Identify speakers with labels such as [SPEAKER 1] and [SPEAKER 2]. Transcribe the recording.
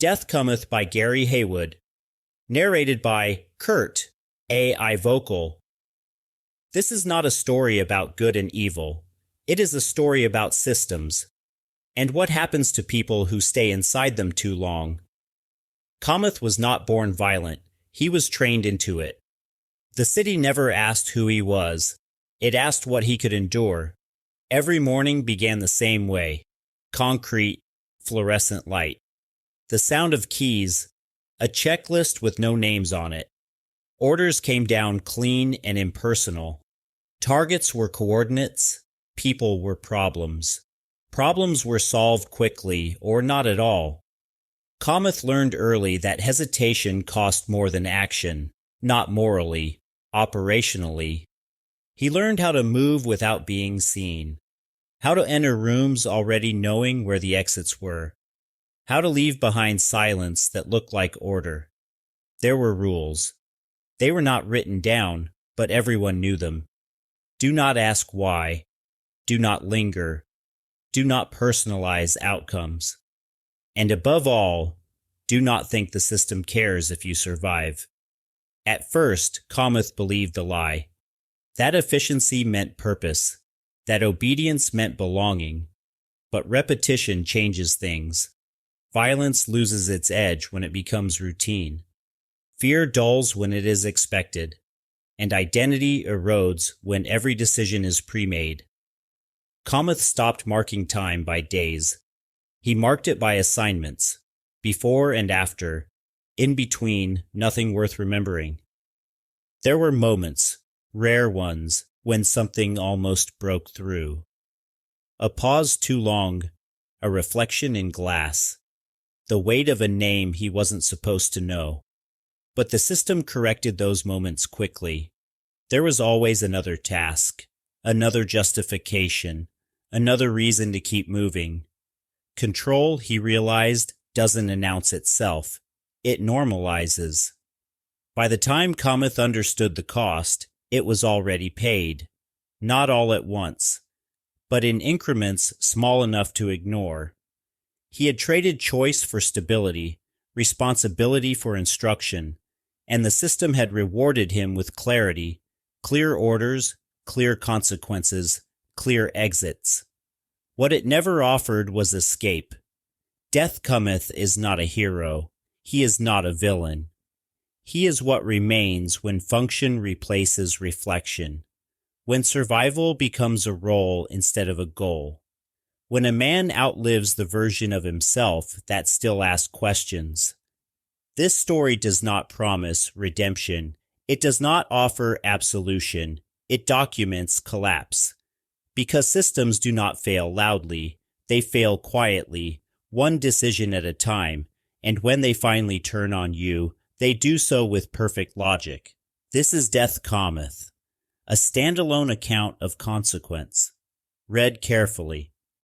[SPEAKER 1] Death Cometh by Gary Haywood. Narrated by Kurt, A.I. Vocal. This is not a story about good and evil. It is a story about systems, and what happens to people who stay inside them too long. Kometh was not born violent. He was trained into it. The city never asked who he was. It asked what he could endure. Every morning began the same way. Concrete, fluorescent light. The sound of keys, a checklist with no names on it. Orders came down clean and impersonal. Targets were coordinates, people were problems. Problems were solved quickly or not at all. Kometh learned early that hesitation cost more than action, not morally, operationally. He learned how to move without being seen, how to enter rooms already knowing where the exits were, how to leave behind silence that looked like order. There were rules. They were not written down, but everyone knew them. Do not ask why. Do not linger. Do not personalize outcomes. And above all, do not think the system cares if you survive. At first, Kometh believed the lie. That efficiency meant purpose, that obedience meant belonging. But repetition changes things. Violence loses its edge when it becomes routine. Fear dulls when it is expected, and identity erodes when every decision is pre-made. Kometh stopped marking time by days. He marked it by assignments, before and after, in between, nothing worth remembering. There were moments, rare ones, when something almost broke through. A pause too long, a reflection in glass. The weight of a name he wasn't supposed to know. But the system corrected those moments quickly. There was always another task, another justification, another reason to keep moving. Control, he realized, doesn't announce itself. It normalizes. By the time Kometh understood the cost, it was already paid. Not all at once, but in increments small enough to ignore. He had traded choice for stability, responsibility for instruction, and the system had rewarded him with clarity, clear orders, clear consequences, clear exits. What it never offered was escape. Death Cometh is not a hero. He is not a villain. He is what remains when function replaces reflection, when survival becomes a role instead of a goal. When a man outlives the version of himself that still asks questions. This story does not promise redemption. It does not offer absolution. It documents collapse. Because systems do not fail loudly, they fail quietly, one decision at a time, and when they finally turn on you, they do so with perfect logic. This is Death Kometh, a standalone account of consequence. Read carefully.